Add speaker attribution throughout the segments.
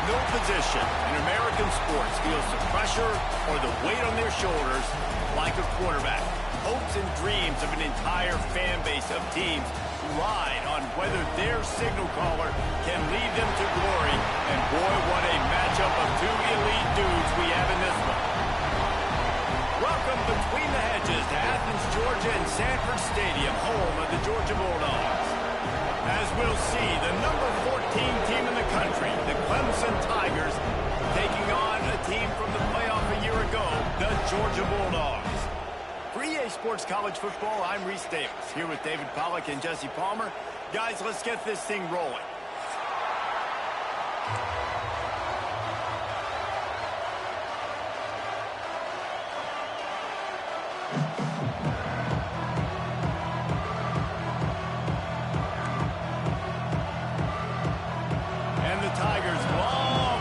Speaker 1: No position in American sports feels the pressure or the weight on their shoulders like a quarterback. Hopes and dreams of an entire fan base of teams ride on whether their signal caller can lead them to glory. And boy, what a matchup of two elite dudes we have in this one. Welcome between the hedges to Athens, Georgia and Sanford Stadium, home of the Georgia Bulldogs. As we'll see, the number 14 team in the country, the Clemson Tigers, taking on a team from the playoff a year ago, the Georgia Bulldogs. For EA Sports College Football, I'm Reese Davis, here with David Pollack and Jesse Palmer. Guys, let's get this thing rolling. And the Tigers' long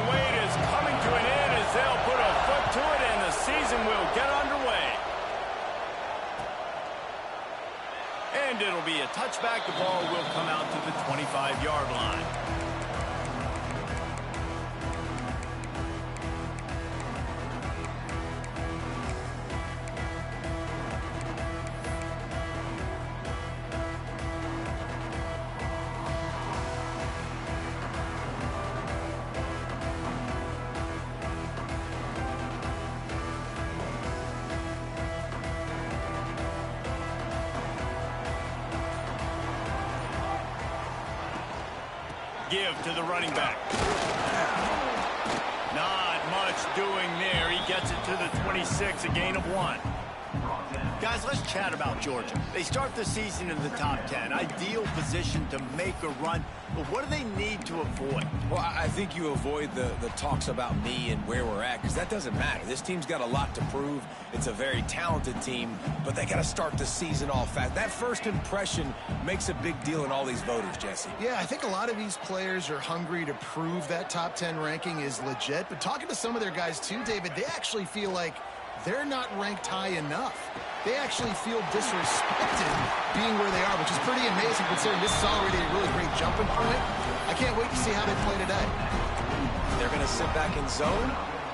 Speaker 1: wait is coming to an end as they'll put a foot to it and the season will get underway. And it'll be a touchback. The ball will come out to the 25-yard line. Give to the running back. Not much doing there. He gets it to the 26, a gain of 1. Guys, let's chat about Georgia. They start the season in the top 10. Ideal position to make a run. But what do they need to avoid?
Speaker 2: Well, I think you avoid the talks about me and where we're at, because that doesn't matter. This team's got a lot to prove. It's a very talented team, but they got to start the season off fast. That first impression makes a big deal in all these voters, Jesse.
Speaker 3: Yeah, I think a lot of these players are hungry to prove that top 10 ranking is legit. But talking to some of their guys too, David, they actually feel like they're not ranked high enough. They actually feel disrespected being where they are, which is pretty amazing considering this is already a really great jumping point. I can't wait to see how they play today.
Speaker 2: They're going to sit back in zone.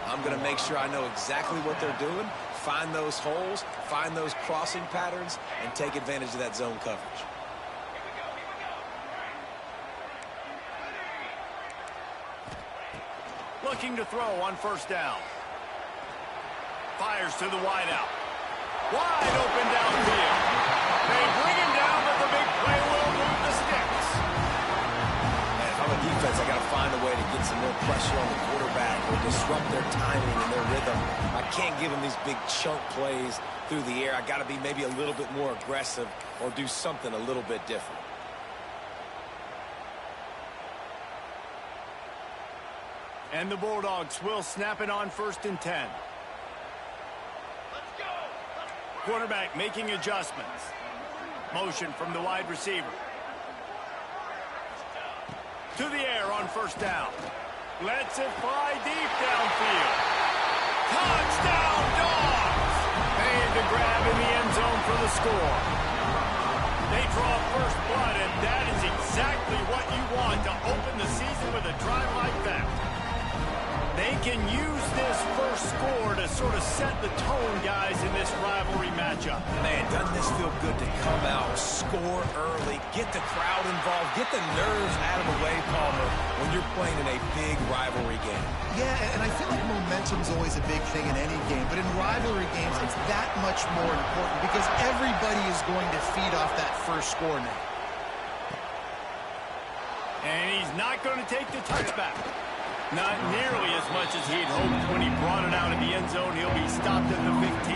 Speaker 2: I'm going to make sure I know exactly what they're doing, find those holes, find those crossing patterns, and take advantage of that zone coverage.
Speaker 1: Looking to throw on first down. Fires to the wideout. Wide open downfield. They bring him down, but the big play will move the sticks.
Speaker 2: And if I'm a defense, I got to find a way to get some more pressure on the quarterback or disrupt their timing and their rhythm. I can't give them these big chunk plays through the air. I got to be maybe a little bit more aggressive or do something a little bit different.
Speaker 1: And the Bulldogs will snap it on first and 10. Quarterback making adjustments. Motion from the wide receiver. To the air on first down. Lets it fly deep downfield. Touchdown, Dogs! Made the grab in the end zone for the score. They draw first blood, and that is exactly what you want to open the season with a drive like that. They can use this first score to sort of set the tone, guys, in this rivalry matchup.
Speaker 2: Man, doesn't this feel good to come out, score early, get the crowd involved, get the nerves out of the way, Palmer, when you're playing in a big rivalry game.
Speaker 3: Yeah, and I feel like momentum's always a big thing in any game, but in rivalry games, it's that much more important because everybody is going to feed off that first score now.
Speaker 1: And he's not going to take the touchback. Not nearly as much as he'd hoped when he brought it out of the end zone. He'll be stopped at the 15.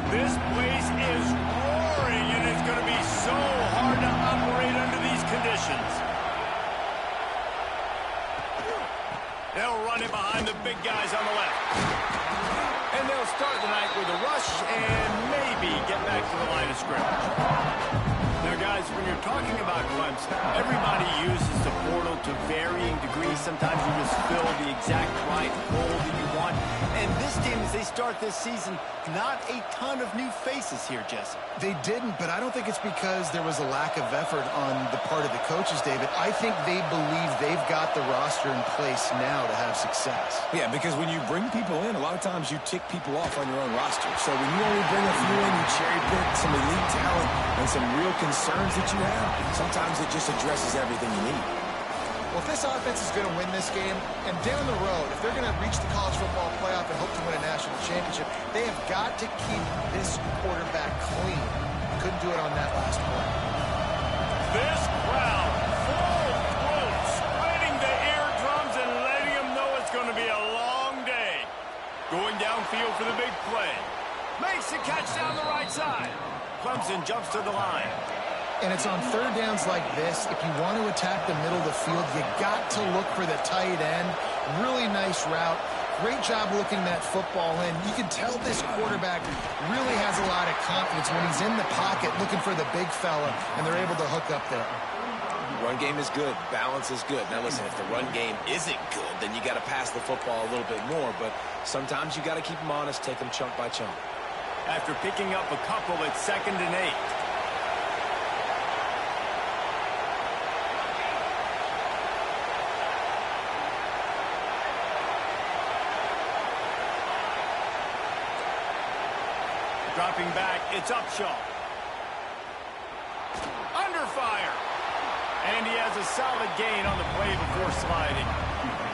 Speaker 1: This place is roaring, and it's going to be so hard to operate under these conditions. They'll run it behind the big guys on the left. And they'll start the night with a rush and maybe get back to the line of scrimmage. Now, guys, when you're talking about Clemson, games, everybody uses the portal to varying degrees. Sometimes you just fill the exact right hole that you want. And this team, as they start this season, not a ton of new faces here, Jesse.
Speaker 3: They didn't, but I don't think it's because there was a lack of effort on the part of the coaches, David. I think they believe they've got the roster in place now to have success.
Speaker 2: Yeah, because when you bring people in, a lot of times you tick people off on your own roster. So when you only bring a few in, you cherry pick some elite talent and some real concerns that you have, sometimes it just addresses everything you need.
Speaker 3: Well, if this offense is going to win this game, and down the road, if they're going to reach the college football playoff and hope to win a national championship, they have got to keep this quarterback clean. Couldn't do it on that last play.
Speaker 1: This crowd, full throat, spreading the eardrums and letting them know it's going to be a long day. Going downfield for the big play. Makes the catch down the right side. Clemson jumps to the line.
Speaker 3: And it's on third downs like this. If you want to attack the middle of the field, you got to look for the tight end. Really nice route. Great job looking that football in. You can tell this quarterback really has a lot of confidence when he's in the pocket looking for the big fella, and they're able to hook up there.
Speaker 2: Run game is good. Balance is good. Now, listen, if the run game isn't good, then you got to pass the football a little bit more. But sometimes you got to keep them honest, take them chunk by chunk.
Speaker 1: After picking up a couple at 2nd and 8. Dropping back, it's Upshaw. Under fire. And he has a solid gain on the play before sliding.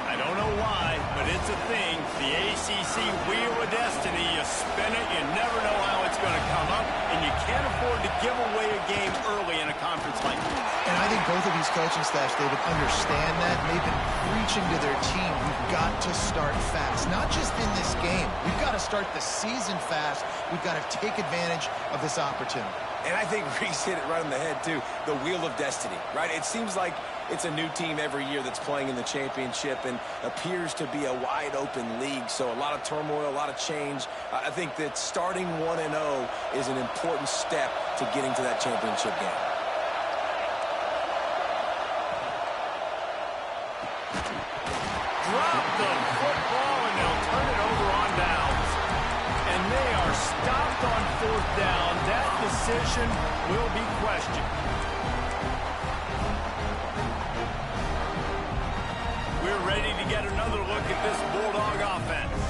Speaker 1: I don't know why, but it's a thing. The ACC Wheel of Destiny, you spin it, you never know how it's going to come up, and you can't afford to give away a game early in a conference like this.
Speaker 3: And I think both of these coaching staffs, David, understand that. And they've been preaching to their team, we've got to start fast. Not just in this game. We've got to start the season fast. We've got to take advantage of this opportunity.
Speaker 2: And I think Reese hit it right on the head, too. The Wheel of Destiny, right? It seems like it's a new team every year that's playing in the championship and appears to be a wide-open league. So a lot of turmoil, a lot of change. I think that starting 1-0 is an important step to getting to that championship game.
Speaker 1: Drop the football, and they'll turn it over on downs. And they are stopped on 4th down. That decision will be questioned. We're ready to get another look at this Bulldog offense.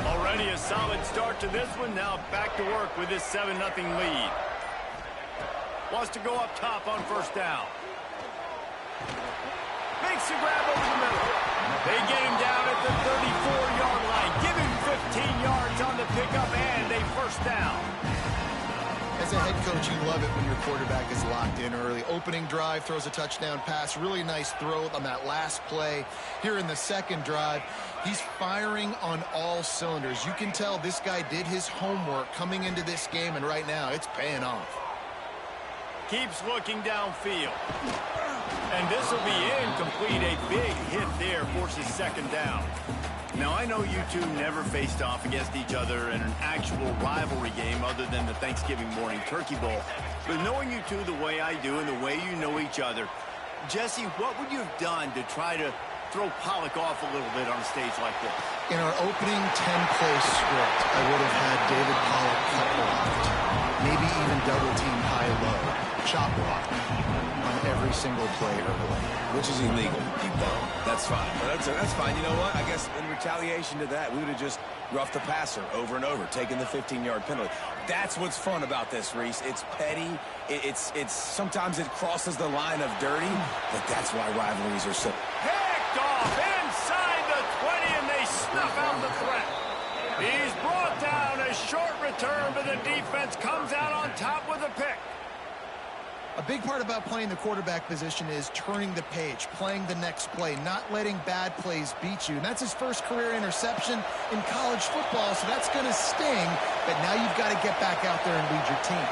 Speaker 1: Already a solid start to this one. Now back to work with this 7-0 lead. Wants to go up top on 1st down. Makes the grab over the middle. They get him down at the 34-yard line. Give him 15 yards on the pickup and a 1st down.
Speaker 3: As a head coach, you love it when your quarterback is locked in early. Opening drive, throws a touchdown pass. Really nice throw on that last play. Here in the 2nd drive, he's firing on all cylinders. You can tell this guy did his homework coming into this game, and right now it's paying off.
Speaker 1: Keeps looking downfield. And this will be incomplete. A big hit there forces 2nd down. Now, I know you two never faced off against each other in an actual rivalry game other than the Thanksgiving morning Turkey Bowl. But knowing you two the way I do and the way you know each other, Jesse, what would you have done to try to throw Pollock off a little bit on a stage like this?
Speaker 3: In our opening 10-play script, I would have had David Pollock cut blocked, maybe even double-team high-low, chop block on every single play early.
Speaker 2: Which is illegal. You don't. That's fine. But that's fine. You know what? I guess in retaliation to that, we would have just roughed the passer over and over, taking the 15-yard penalty. That's what's fun about this, Reese. It's petty. It's sometimes it crosses the line of dirty, but that's why rivalries are so...
Speaker 1: Picked off inside the 20, and they snuff out the threat. He's brought down. A short return, but the defense comes out on top with a pick.
Speaker 3: A big part about playing the quarterback position is turning the page, playing the next play, not letting bad plays beat you. And that's his first career interception in college football, so that's going to sting. But now you've got to get back out there and lead your team.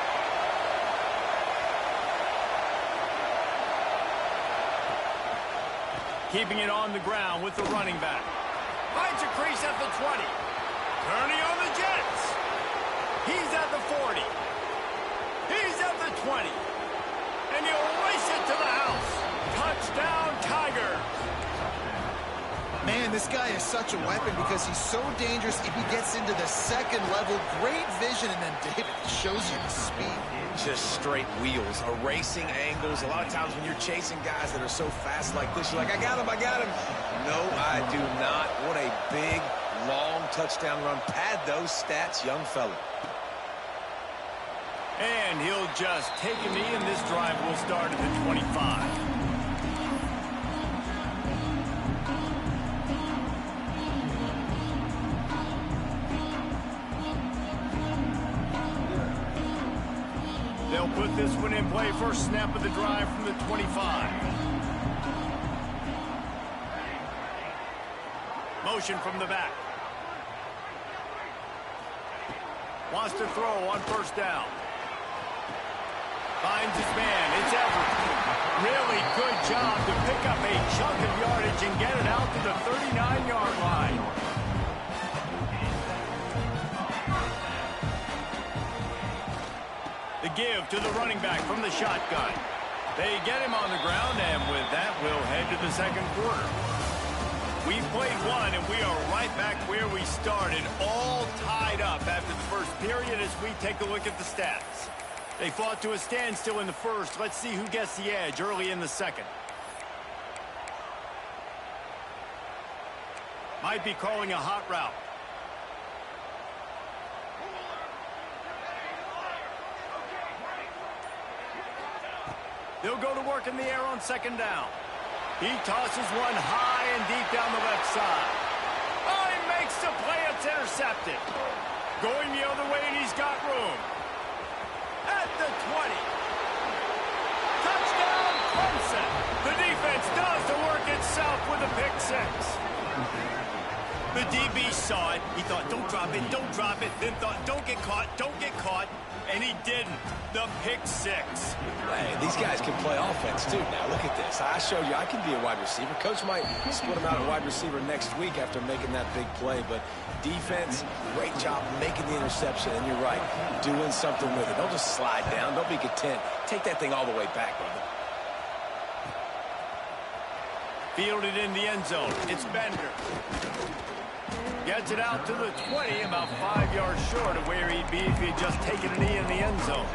Speaker 1: Keeping it on the ground with the running back. Finds a crease at the 20. Turning on the Jets. He's at the 40. He's at the 20. And he'll race it to the house.
Speaker 3: Man, this guy is such a weapon because he's so dangerous if he gets into the second level. Great vision, and then David shows you the speed.
Speaker 2: Just straight wheels, erasing angles. A lot of times when you're chasing guys that are so fast like this, you're like, I got him, I got him. No, I do not. What a big, long touchdown run. Pad those stats, young fella.
Speaker 1: And he'll just take a knee, and this drive will start at the 25. They'll put this one in play. First snap of the drive from the 25. Motion from the back. Wants to throw on first down. Finds his man. It's Everett. Really good job to pick up a chunk of yardage and get it out to the 39-yard line. The give to the running back from the shotgun. They get him on the ground, and with that, we'll head to the second quarter. We've played one, and we are right back where we started, all tied up after the first period as we take a look at the stats. They fought to a standstill in the first. Let's see who gets the edge early in the second. Might be calling a hot route. They'll go to work in the air on second down. He tosses one high and deep down the left side. Oh, he makes the play. It's intercepted. Going the other way, and he's got room. At the 20. Touchdown, Clemson. The defense does the work itself with a pick six. The DB saw it. He thought, don't drop it, don't drop it. Then thought, don't get caught, don't get caught. And he didn't. The pick six.
Speaker 2: Hey, these guys can play offense, too. Now, look at this. I showed you I can be a wide receiver. Coach might split him out at wide receiver next week after making that big play. But defense, great job making the interception. And you're right, doing something with it. Don't just slide down. Don't be content. Take that thing all the way back, brother.
Speaker 1: Fielded in the end zone. It's Bender. Gets it out to the 20, about 5 yards short of where he'd be if he'd just taken a knee in the end zone.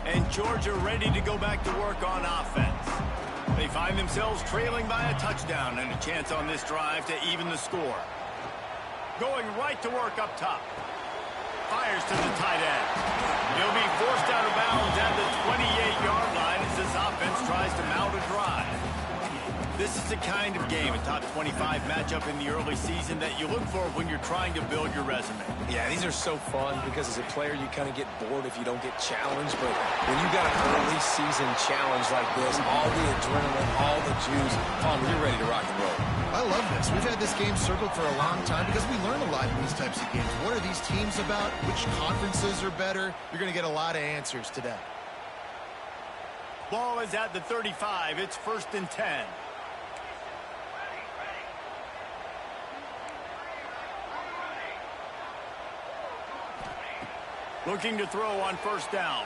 Speaker 1: And Georgia ready to go back to work on offense. They find themselves trailing by a touchdown and a chance on this drive to even the score. Going right to work up top. Fires to the tight end. He'll be forced out of bounds at the 28-yard line as this offense tries to mount a drive. This is the kind of game, a top 25 matchup in the early season that you look for when you're trying to build your resume.
Speaker 2: Yeah, these are so fun because as a player, you kind of get bored if you don't get challenged. But when you got an early season challenge like this, all the adrenaline, all the juice, you're ready to rock and roll.
Speaker 3: I love this. We've had this game circled for a long time because we learn a lot in these types of games. What are these teams about? Which conferences are better? You're going to get a lot of answers today.
Speaker 1: Ball is at the 35. It's 1st and 10. Looking to throw on first down.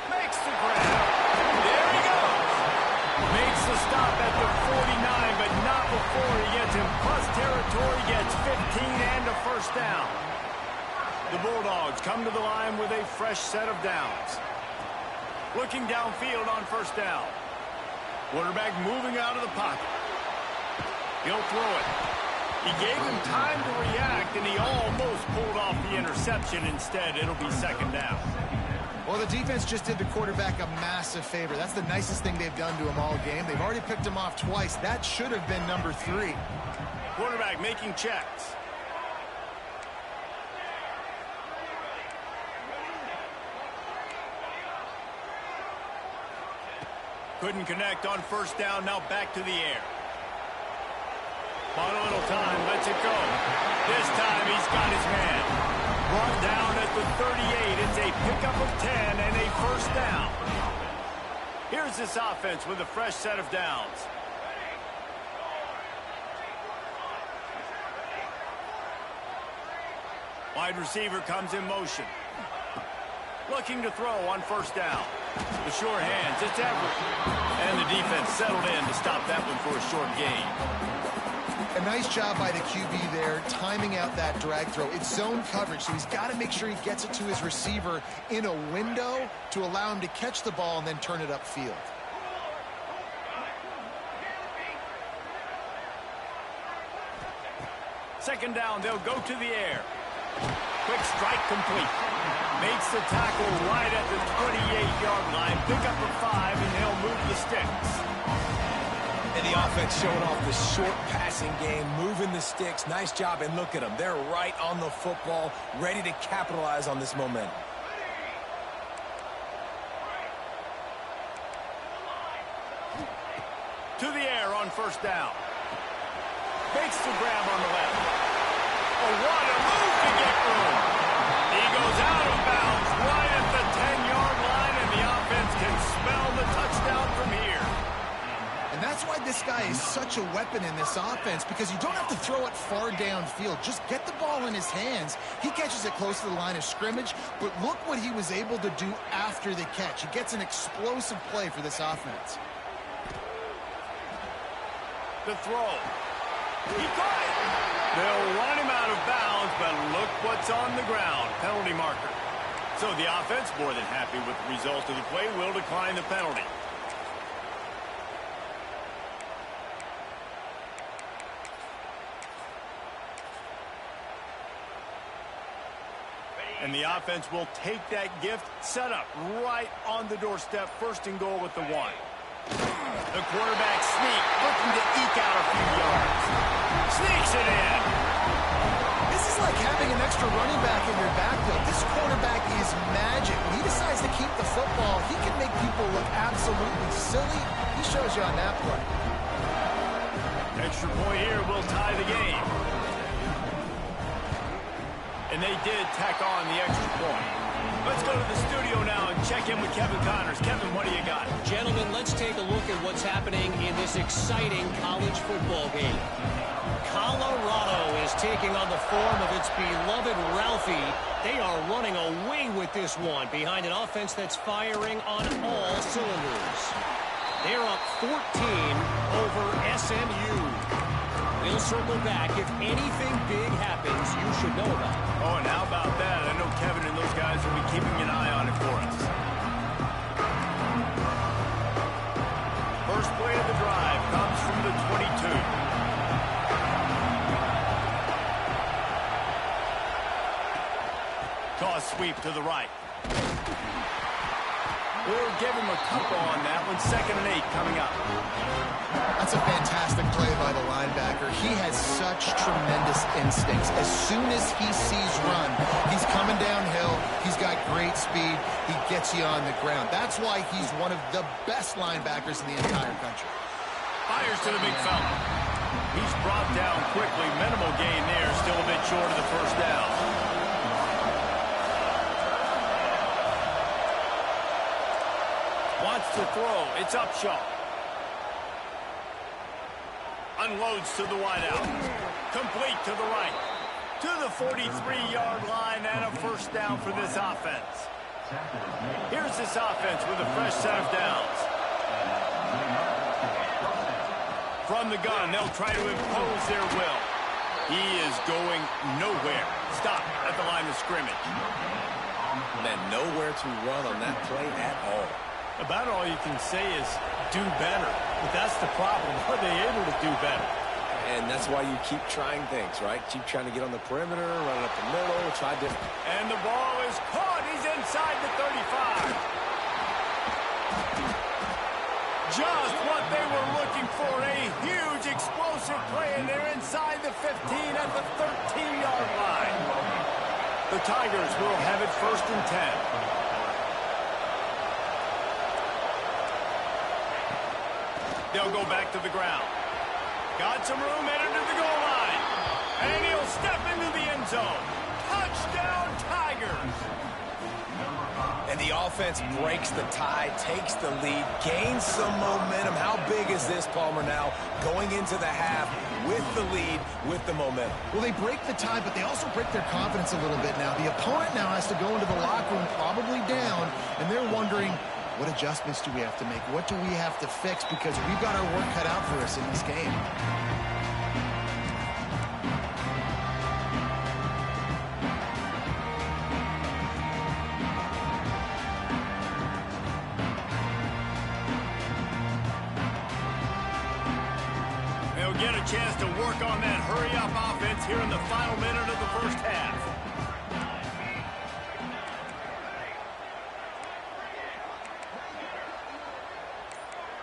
Speaker 1: Makes the grab. There he goes. Makes the stop at the 49, but not before he gets in plus territory, gets 15 and a first down. The Bulldogs come to the line with a fresh set of downs. Looking downfield on first down. Quarterback moving out of the pocket. He'll throw it. He gave him time to react, and he almost pulled off the interception. Instead, it'll be second down.
Speaker 3: Well, the defense just did the quarterback a massive favor. That's the nicest thing they've done to him all game. They've already picked him off twice. That should have been number 3.
Speaker 1: Quarterback making checks. Couldn't connect on first down. Now back to the air. On a little time, lets it go. This time he's got his man. Brought down at the 38. It's a pickup of 10 and a first down. Here's this offense with a fresh set of downs. Wide receiver comes in motion. Looking to throw on first down. The sure hands, it's Everett. And the defense settled in to stop that one for a short gain.
Speaker 3: A nice job by the QB there, timing out that drag throw. It's zone coverage, so he's got to make sure he gets it to his receiver in a window to allow him to catch the ball and then turn it upfield.
Speaker 1: Second down, they'll go to the air. Quick strike complete. Makes the tackle right at the 28-yard line. Pick up a 5, and they'll move the sticks.
Speaker 2: And the offense showing off the short passing game, moving the sticks. Nice job, and look at them. They're right on the football, ready to capitalize on this momentum.
Speaker 1: To the air on first down. Makes the grab on the left. Oh, what a move to get room. He goes out of bounds right at the 10-yard line, and the offense can smell the touchdown from here.
Speaker 3: And that's why this guy is such a weapon in this offense, because you don't have to throw it far downfield. Just get the ball in his hands. He catches it close to the line of scrimmage, but look what he was able to do after the catch. He gets an explosive play for this offense.
Speaker 1: The throw. He got it. They'll run him out of bounds, but look what's on the ground. Penalty marker. So the offense, more than happy with the result of the play, will decline the penalty. And the offense will take that gift, set up right on the doorstep, first and goal with the 1. The quarterback sneak, looking to eke out a few yards. Sneaks it in.
Speaker 3: This is like having an extra running back in your backfield. This quarterback is magic. When he decides to keep the football, he can make people look absolutely silly. He shows you on that play.
Speaker 1: Extra point here will tie the game. And they did tack on the extra point. Let's go to the studio now and check in with Kevin Connors. Kevin, what do you got?
Speaker 4: Gentlemen, let's take a look at what's happening in this exciting college football game. Colorado is taking on the form of its beloved Ralphie. They are running away with this one behind an offense that's firing on all cylinders. They're up 14 over SMU. We'll circle back. If anything big happens, you should know about it.
Speaker 1: Oh, and how about that? I know Kevin and those guys will be keeping an eye on it for us. First play of the drive comes from the 22. Toss sweep to the right. We'll give him a couple on that one. 2nd and 8 coming up.
Speaker 3: That's a fantastic play by the linebacker. He has such tremendous instincts. As soon as he sees run, he's coming downhill. He's got great speed. He gets you on the ground. That's why he's one of the best linebackers in the entire country.
Speaker 1: Fires to the big fella. He's brought down quickly. Minimal gain there. Still a bit short of the first down. Wants to throw. It's Upshaw. Unloads to the wideout. Complete to the right. To the 43-yard line and a first down for this offense. Here's this offense with a fresh set of downs. From the gun, they'll try to impose their will. He is going nowhere. Stop at the line of scrimmage.
Speaker 2: Man, nowhere to run on that play at all.
Speaker 1: About all you can say is do better. But that's the problem. Are they able to do better?
Speaker 2: And that's why you keep trying things, right? Keep trying to get on the perimeter, run it up the middle, try different.
Speaker 1: And the ball is caught. He's inside the 35. Just what they were looking for. A huge explosive play, and they're inside the 15 at the 13-yard line. The Tigers will have it 1st and 10. They'll go back to the ground. Got some room, headed to the goal line. And he'll step into the end zone. Touchdown, Tigers.
Speaker 2: And the offense breaks the tie, takes the lead, gains some momentum. How big is this, Palmer, now going into the half with the lead, with the momentum?
Speaker 3: Well, they break the tie, but they also break their confidence a little bit now. The opponent now has to go into the locker room probably down, and they're wondering, what adjustments do we have to make? What do we have to fix? Because we've got our work cut out for us in this game.
Speaker 1: Get a chance to work on that hurry-up offense here in the final minute of the first half.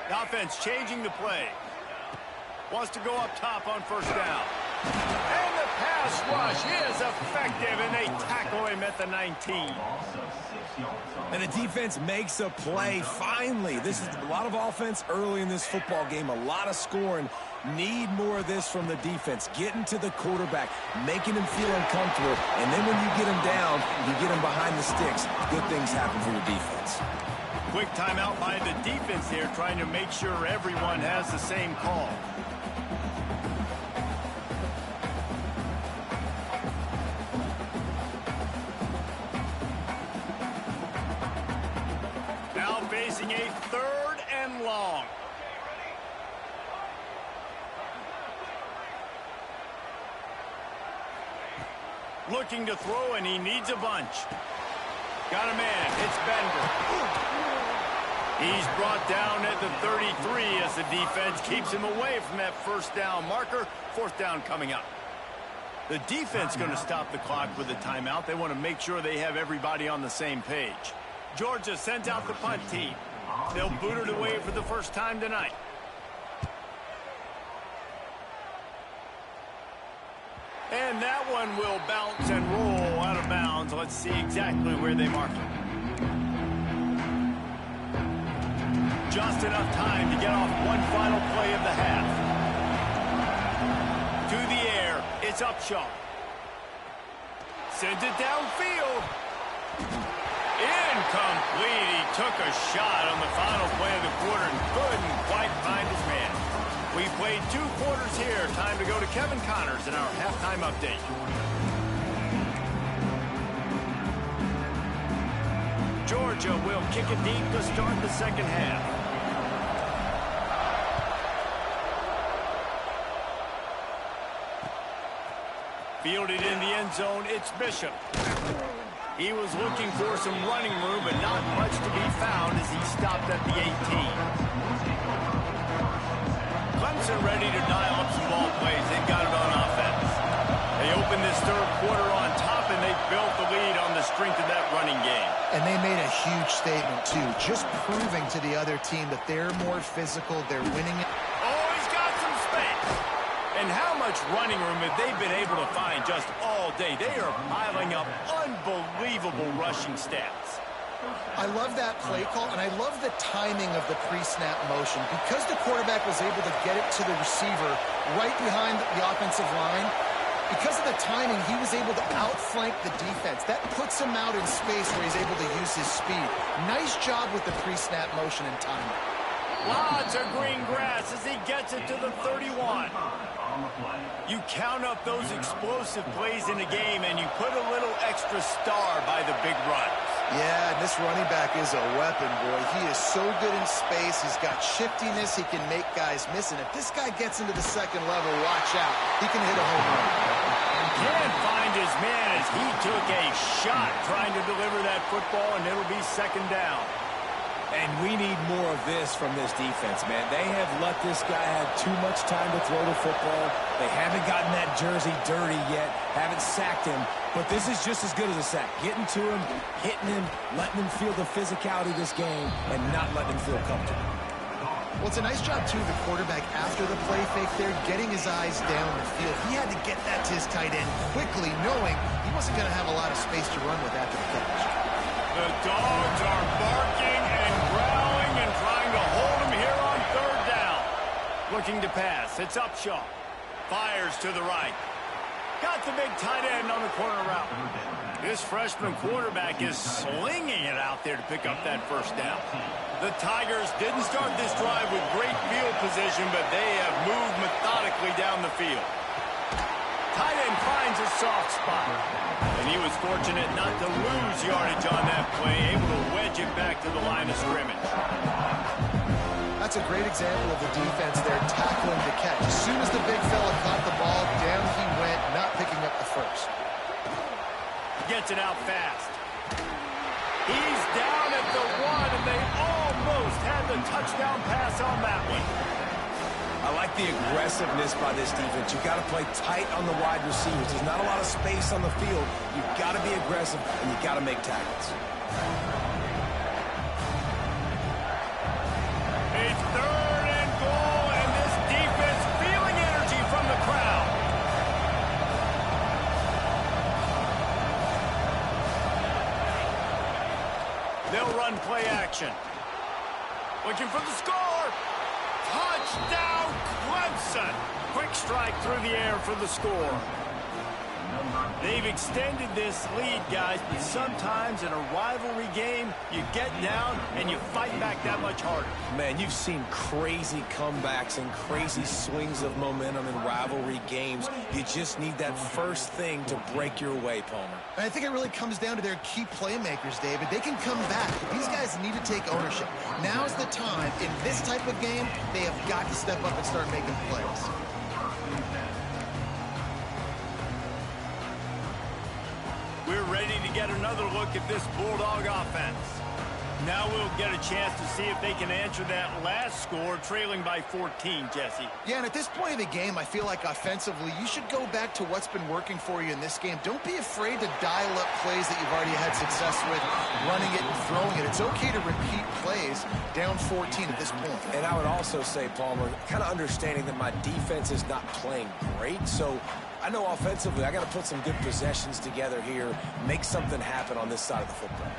Speaker 1: The offense changing the play. Wants to go up top on first down. And the pass rush is effective, and they tackle him at the 19.
Speaker 2: And the defense makes a play, finally. This is a lot of offense early in this football game, a lot of scoring. Need more of this from the defense. Getting to the quarterback, making him feel uncomfortable, and then when you get him down, you get him behind the sticks. Good things happen for your defense.
Speaker 1: Quick timeout by the defense here, trying to make sure everyone has the same call. Now facing a 3rd and long. Looking to throw, and he needs a bunch. Got a man. It's Bender. He's brought down at the 33 as the defense keeps him away from that first down marker. 4th down coming up. The defense going to stop the clock with a timeout. They want to make sure they have everybody on the same page. Georgia sends out the punt team. They'll boot it away for the first time tonight. And that one will bounce and roll out of bounds. Let's see exactly where they mark it. Just enough time to get off one final play of the half. To the air, it's Upshaw. Sends it downfield. Incomplete. He took a shot on the final play of the quarter and couldn't quite find his man. We played 2 quarters here. Time to go to Kevin Connors in our halftime update. Georgia will kick it deep to start the second half. Fielded in the end zone, it's Bishop. He was looking for some running room, but not much to be found as he stopped at the 18. Clemson ready to dial up some ball plays. They've got it on offense. They open this 3rd quarter on top, and they built the lead on the strength of that running game.
Speaker 3: And they made a huge statement, too, just proving to the other team that they're more physical, they're winning it.
Speaker 1: Oh, he's got some space. And how much running room have they been able to find just all day? They are piling up unbelievable rushing stats.
Speaker 3: I love that play call, and I love the timing of the pre-snap motion. Because the quarterback was able to get it to the receiver right behind the offensive line, because of the timing, he was able to outflank the defense. That puts him out in space where he's able to use his speed. Nice job with the pre-snap motion and timing.
Speaker 1: Lots of green grass as he gets it to the 31. You count up those explosive plays in a game, and you put a little extra star by the big runs.
Speaker 3: Yeah, and this running back is a weapon, boy. He is so good in space. He's got shiftiness. He can make guys miss. And if this guy gets into the second level, watch out. He can hit a home run.
Speaker 1: Can't find his man as he took a shot trying to deliver that football, and it'll be 2nd down.
Speaker 2: And we need more of this from this defense, man. They have let this guy have too much time to throw the football. They haven't gotten that jersey dirty yet, haven't sacked him. But this is just as good as a sack. Getting to him, hitting him, letting him feel the physicality of this game, and not letting him feel comfortable.
Speaker 3: Well, it's a nice job, too, the quarterback after the play fake there, getting his eyes down the field. He had to get that to his tight end quickly, knowing he wasn't going to have a lot of space to run with after the catch.
Speaker 1: The dogs are barking and growling and trying to hold him here on 3rd down. Looking to pass. It's Upshaw. Fires to the right. Got the big tight end on the corner route. This freshman quarterback is slinging it out there to pick up that first down. The Tigers didn't start this drive with great field position, but they have moved methodically down the field. Tight end finds a soft spot. And he was fortunate not to lose yardage on that play, able to wedge it back to the line of scrimmage.
Speaker 3: That's a great example of the defense there tackling the catch. As soon as the big fella caught the ball, down he went, not picking up the first.
Speaker 1: Gets it out fast. He's down at the 1, and they almost had the touchdown pass on that one.
Speaker 2: I like the aggressiveness by this defense. You've got to play tight on the wide receivers. There's not a lot of space on the field. You've got to be aggressive, and you've got to make tackles.
Speaker 1: It's 3rd and goal, and this defense feeling energy from the crowd. They'll run play action. Looking for the score. Touchdown, Clemson. Quick strike through the air for the score. They've extended this lead, guys, but sometimes in a rivalry game, you get down and you fight back that much harder.
Speaker 2: Man, you've seen crazy comebacks and crazy swings of momentum in rivalry games. You just need that first thing to break your way, Palmer.
Speaker 3: And I think it really comes down to their key playmakers, David. They can come back, but these guys need to take ownership. Now's the time. In this type of game, they have got to step up and start making plays.
Speaker 1: We're ready to get another look at this Bulldog offense. Now we'll get a chance to see if they can answer that last score, trailing by 14, Jesse.
Speaker 3: Yeah, and at this point of the game, I feel like offensively, you should go back to what's been working for you in this game. Don't be afraid to dial up plays that you've already had success with, running it and throwing it. It's okay to repeat plays down 14 at this point.
Speaker 2: And I would also say, Palmer, kind of understanding that my defense is not playing great, so I know offensively I got to put some good possessions together here, make something happen on this side of the football.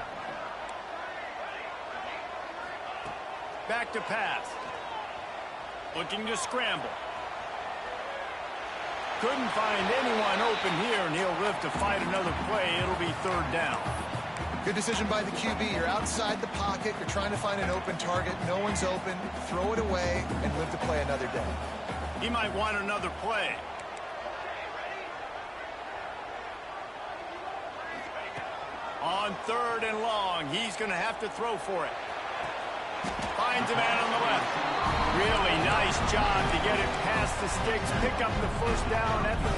Speaker 1: Back to pass. Looking to scramble. Couldn't find anyone open here, and he'll live to fight another play. It'll be 3rd down.
Speaker 3: Good decision by the QB. You're outside the pocket. You're trying to find an open target. No one's open. Throw it away and live to play another day.
Speaker 1: He might want another play. On 3rd and long, he's going to have to throw for it. Finds a man on the left. Really nice job to get it past the sticks, pick up the first down at the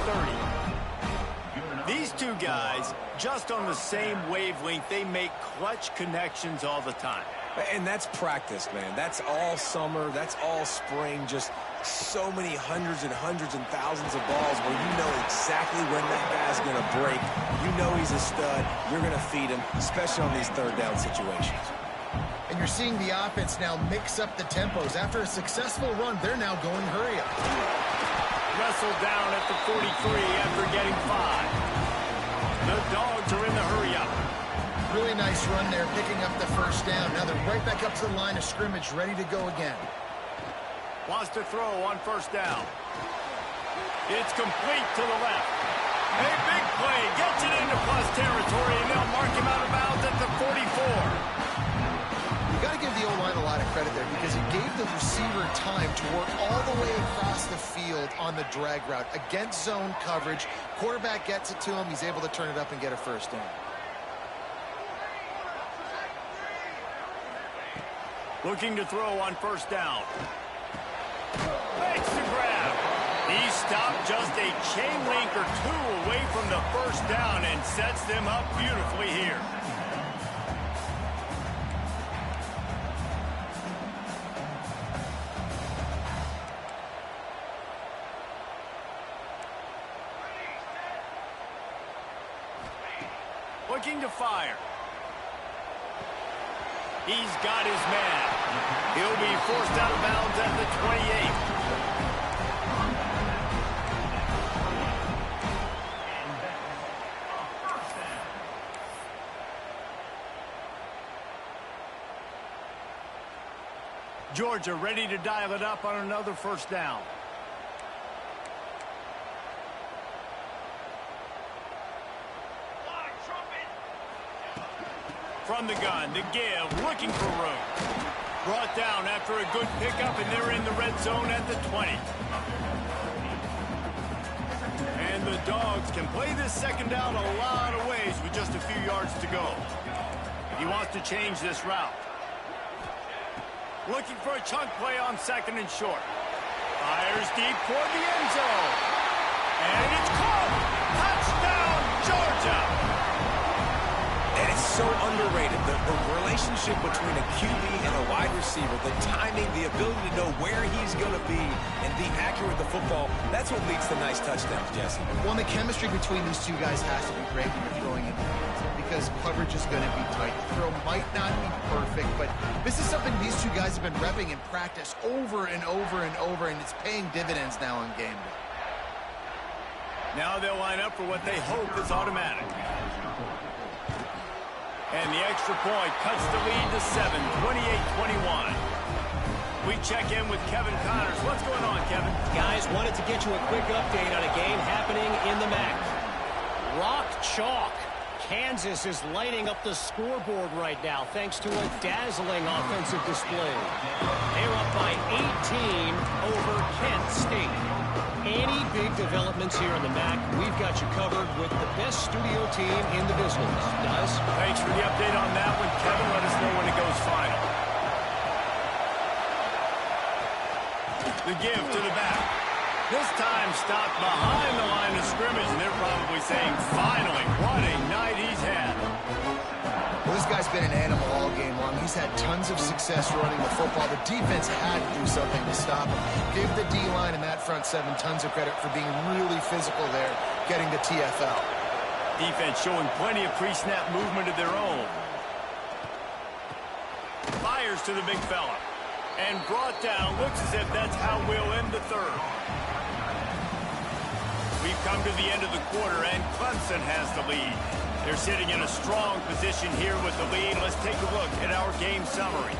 Speaker 1: 30. These two guys, just on the same wavelength, they make clutch connections all the time.
Speaker 2: And that's practice, man. That's all summer. That's all spring. Just so many hundreds and thousands of balls where you know exactly when that guy's going to break. You know he's a stud. You're going to feed him, especially on these 3rd down situations.
Speaker 3: And you're seeing the offense now mix up the tempos. After a successful run, they're now going hurry up.
Speaker 1: Wrestled down at the 43 after getting 5. The Dogs are in the hurry up.
Speaker 3: Really nice run there, picking up the first down. Now they're right back up to the line of scrimmage, ready to go again.
Speaker 1: Wants to throw on 1st down. It's complete to the left. A big play, gets it into plus territory, and they'll mark him out of bounds at the 44.
Speaker 3: You got to give the O-line a lot of credit there because he gave the receiver time to work all the way across the field on the drag route against zone coverage. Quarterback gets it to him. He's able to turn it up and get a first down.
Speaker 1: Looking to throw on 1st down. Makes the grab. He stopped just a chain link or 2 away from the first down and sets them up beautifully here. Looking to fire. He's got his man. He'll be forced out of bounds at the 28. Georgia ready to dial it up on another first down. from the gun. The give, looking for room. Brought down after a good pickup, and they're in the red zone at the 20. And the Dogs can play this second down a lot of ways with just a few yards to go. He wants to change this route. Looking for a chunk play on second and short. Fires deep toward the end zone. And it's caught. Touchdown, Georgia.
Speaker 2: And it's so underrated. The relationship between a QB and a wide receiver, the timing, the ability to know where he's going to be and be accurate with the football, that's what leads to nice touchdowns, Jesse.
Speaker 3: Well, the chemistry between these two guys has to be great when you're throwing in because coverage is going to be tight. The throw might not be perfect, but this is something these two guys have been repping in practice over and over and over, and it's paying dividends now on game day.
Speaker 1: Now they'll line up for what they hope is automatic. And the extra point cuts the lead to 7, 28-21. We check in with Kevin Connors. What's going on, Kevin?
Speaker 4: Guys, wanted to get you a quick update on a game happening in the MAC. Rock chalk. Kansas is lighting up the scoreboard right now thanks to a dazzling offensive display. They're up by 18 over Kent State. Any big developments here in the MAC, we've got you covered with the best studio team in the business. Guys?
Speaker 1: Thanks for the update on that one, Kevin. Let us know when it goes final. The give to the back. This time stopped behind the line of scrimmage, and they're probably saying, finally, what a night he's had.
Speaker 3: Well, this guy's been an animal all game long. He's had tons of success running the football. The defense had to do something to stop him. Give the D-line and that front seven tons of credit for being really physical there, getting the TFL.
Speaker 1: Defense showing plenty of pre-snap movement of their own. Fires to the big fella. And brought down. Looks as if that's how we'll end the third. We've come to the end of the quarter, and Clemson has the lead. They're sitting in a strong position here with the lead. Let's take a look at our game summary.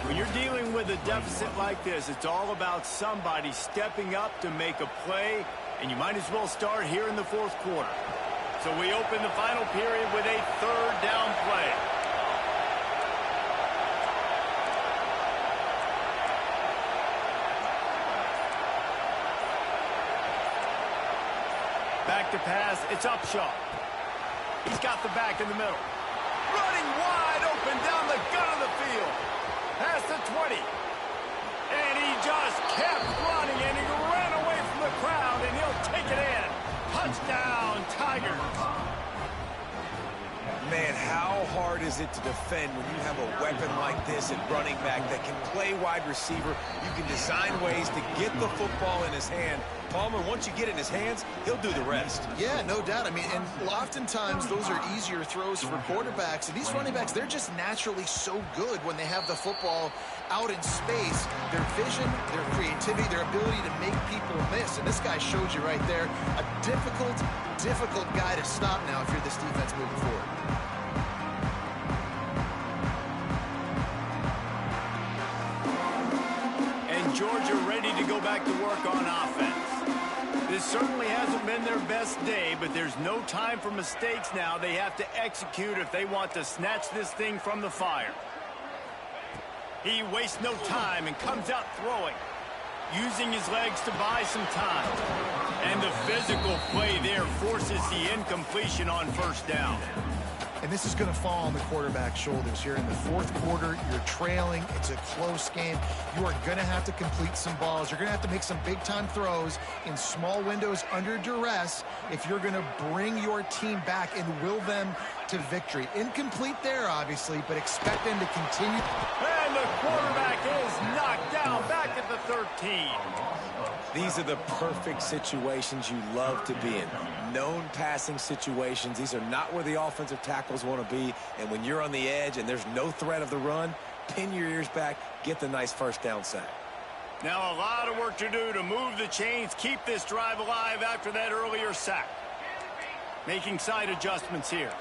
Speaker 1: When you're dealing with a deficit like this, it's all about somebody stepping up to make a play, and you might as well start here in the fourth quarter. So we open the final period with a third down play. Back to pass, it's Upshaw. He's got the back in the middle. Running wide open down the gut of the field. Past the 20. And he just kept running, and he ran away from the crowd, and he'll take it in. Touchdown, Tigers.
Speaker 2: Man, how hard is it to defend when you have a weapon like this at running back that can play wide receiver? You can design ways to get the football in his hand. Palmer, once you get it in his hands, he'll do the rest.
Speaker 3: Yeah, no doubt. I mean, and oftentimes those are easier throws for quarterbacks. And these running backs, they're just naturally so good when they have the football out in space. Their vision, their creativity, their ability to make people miss. And this guy showed you right there, a difficult guy to stop now if you're this defense moving forward.
Speaker 1: And Georgia ready to go back to work on offense. This certainly hasn't been their best day, but there's no time for mistakes now. They have to execute if they want to snatch this thing from the fire. He wastes no time and comes out throwing, using his legs to buy some time. And the physical play there forces the incompletion on first down.
Speaker 3: And this is going to fall on the quarterback's shoulders here in the fourth quarter. You're trailing. It's a close game. You are going to have to complete some balls. You're going to have to make some big-time throws in small windows under duress if you're going to bring your team back and will them to victory. Incomplete there, obviously, but expect them to continue.
Speaker 1: And the quarterback is knocked down back at the 13.
Speaker 2: These are the perfect situations you love to be in. Known passing situations. These are not where the offensive tackles want to be. And when you're on the edge and there's no threat of the run, pin your ears back, get the nice first down sack.
Speaker 1: Now a lot of work to do to move the chains, keep this drive alive after that earlier sack. Making side adjustments here.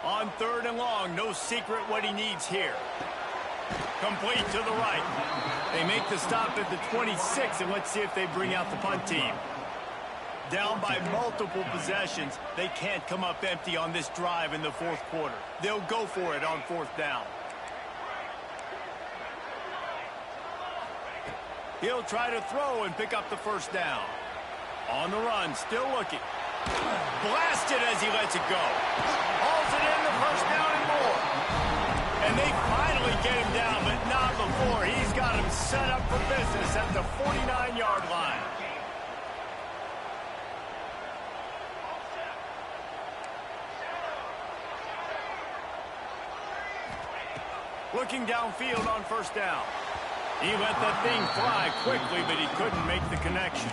Speaker 1: On third and long, no secret what he needs here. Complete to the right. They make the stop at the 26, and let's see if they bring out the punt team. Down by multiple possessions, they can't come up empty on this drive in the fourth quarter. They'll go for it on fourth down. He'll try to throw and pick up the first down. On the run, still looking. Blasted as he lets it go. Hauls it in, the first down and more. And they finally get him down, but not before. He's got him set up for business at the 49-yard line. Looking downfield on first down. He let that thing fly quickly, but he couldn't make the connection.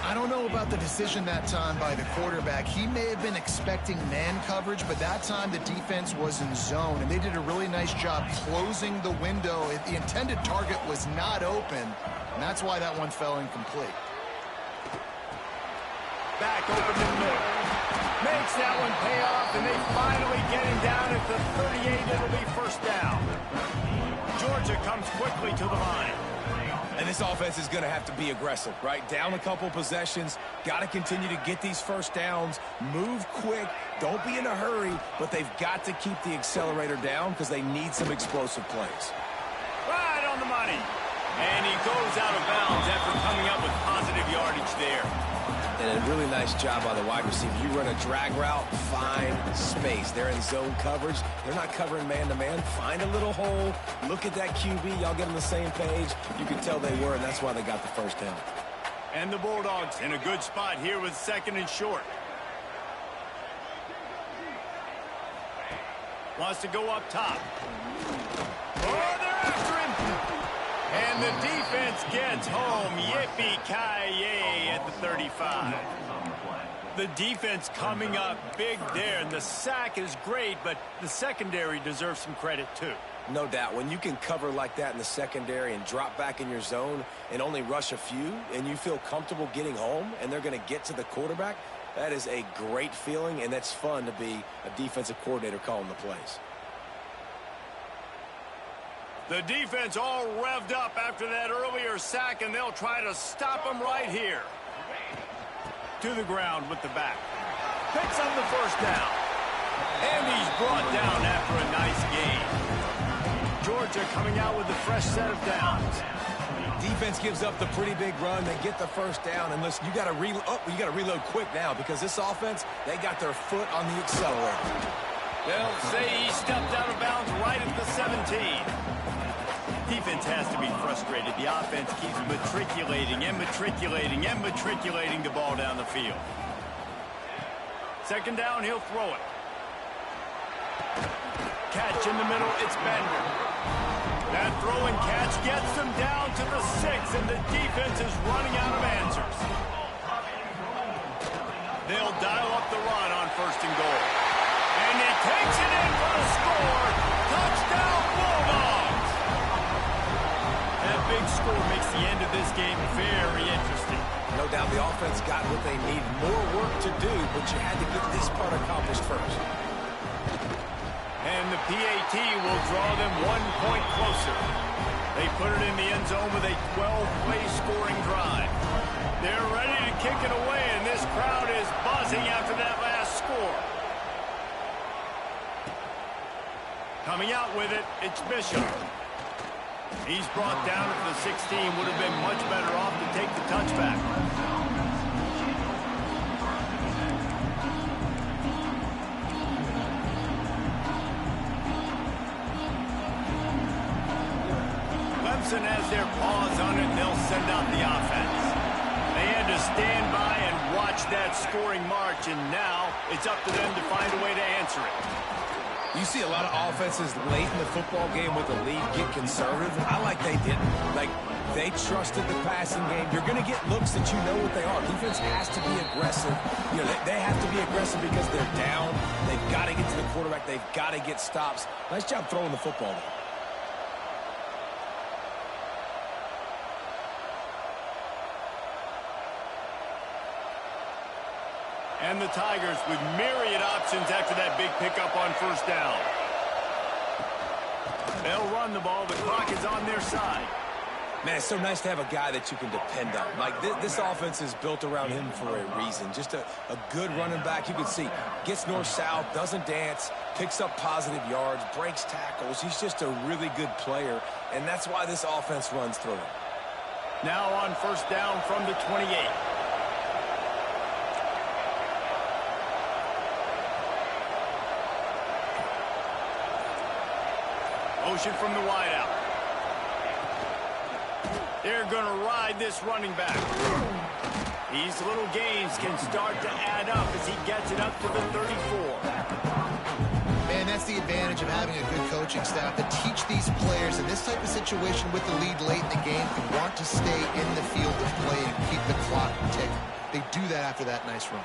Speaker 3: I don't know about the decision that time by the quarterback. He may have been expecting man coverage, but that time the defense was in zone, and they did a really nice job closing the window. The intended target was not open, and that's why that one fell incomplete.
Speaker 1: Back open in the middle. Makes that one pay off, and they finally get him down at the 38. It'll be first down. Georgia comes quickly to the line.
Speaker 2: And this offense is going to have to be aggressive, right? Down a couple possessions, got to continue to get these first downs, move quick, don't be in a hurry, but they've got to keep the accelerator down because they need some explosive plays.
Speaker 1: Right on the money. And he goes out of bounds after coming up with positive yardage there.
Speaker 2: And a really nice job by the wide receiver. You run a drag route, find space. They're in zone coverage. They're not covering man-to-man. Find a little hole. Look at that QB. Y'all get on the same page. You can tell they were, and that's why they got the first down.
Speaker 1: And the Bulldogs in a good spot here with second and short. Wants to go up top. Oh, they're after him. And the defense gets home. Yippee-ki-yay at the 35. The defense coming up big there, and the sack is great, but the secondary deserves some credit too.
Speaker 2: No doubt. When you can cover like that in the secondary and drop back in your zone and only rush a few, and you feel comfortable getting home, and they're going to get to the quarterback, that is a great feeling, and that's fun to be a defensive coordinator calling the plays.
Speaker 1: The defense all revved up after that earlier sack, and they'll try to stop him right here. To the ground with the back. Picks up the first down. And he's brought down after a nice gain. Georgia coming out with a fresh set of downs.
Speaker 2: Defense gives up the pretty big run. They get the first down. And listen, you got to reload quick now because this offense, they got their foot on the accelerator.
Speaker 1: They'll say he stepped out of bounds right at the 17. Defense has to be frustrated. The offense keeps matriculating and matriculating and matriculating the ball down the field. Second down, he'll throw it. Catch in the middle, it's Bender. That throw and catch gets them down to the 6, and the defense is running out of answers. They'll dial up the run on first and goal. And he takes it in for the score. Touchdown, Bulldogs! That big score makes the end of this game very interesting.
Speaker 2: No doubt the offense got what they need. More work to do, but you had to get this part accomplished first.
Speaker 1: And the PAT will draw them 1 point closer. They put it in the end zone with a 12-play scoring drive. They're ready to kick it away, and this crowd is buzzing after that last score. Coming out with it, it's Bishop. He's brought down at the 16. Would have been much better off to take the touchback. Clemson has their paws on it, and they'll send out the offense. They had to stand by and watch that scoring march, and now it's up to them to find a way to answer it.
Speaker 2: You see a lot of offenses late in the football game with a lead get conservative. I like they didn't. Like, they trusted the passing game. You're going to get looks that you know what they are. Defense has to be aggressive. You know, they have to be aggressive because they're down. They've got to get to the quarterback. They've got to get stops. Nice job throwing the football there.
Speaker 1: And the Tigers with myriad options after that big pickup on first down. They'll run the ball. The clock is on their side.
Speaker 2: Man, it's so nice to have a guy that you can depend on. Like, this offense is built around him for a reason. Just a good running back. You can see, gets north-south, doesn't dance, picks up positive yards, breaks tackles. He's just a really good player, and that's why this offense runs through him.
Speaker 1: Now on first down from the 28. Motion from the wideout. They're going to ride this running back. These little gains can start to add up as he gets it up to the 34.
Speaker 3: Man, that's the advantage of having a good coaching staff to teach these players in this type of situation with the lead late in the game and want to stay in the field of play and keep the clock ticking. They do that after that nice run.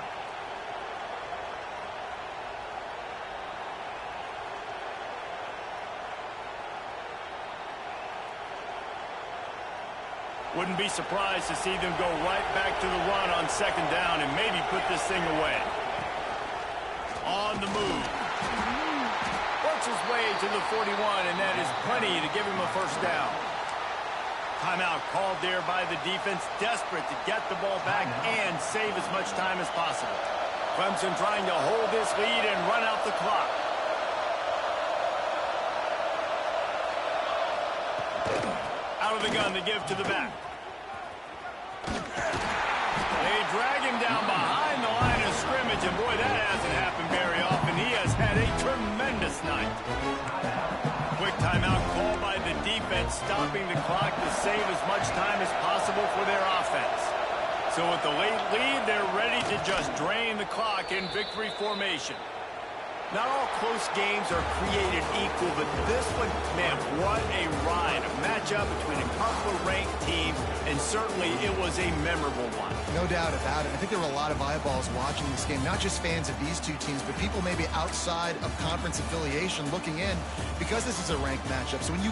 Speaker 1: Wouldn't be surprised to see them go right back to the run on second down and maybe put this thing away. On the move. Works his way to the 41, and that is plenty to give him a first down. Timeout called there by the defense, desperate to get the ball back and save as much time as possible. Clemson trying to hold this lead and run out the clock. Out of the gun to give to the back. They drag him down behind the line of scrimmage, and boy, that hasn't happened very often. He has had a tremendous night. Quick timeout called by the defense, stopping the clock to save as much time as possible for their offense. So with the late lead, they're ready to just drain the clock in victory formation. Not all close games are created equal, but this one, man, what a ride. A matchup between a couple of ranked teams, and certainly it was a memorable one.
Speaker 3: No doubt about it. I think there were a lot of eyeballs watching this game, not just fans of these two teams, but people maybe outside of conference affiliation looking in because this is a ranked matchup. So when you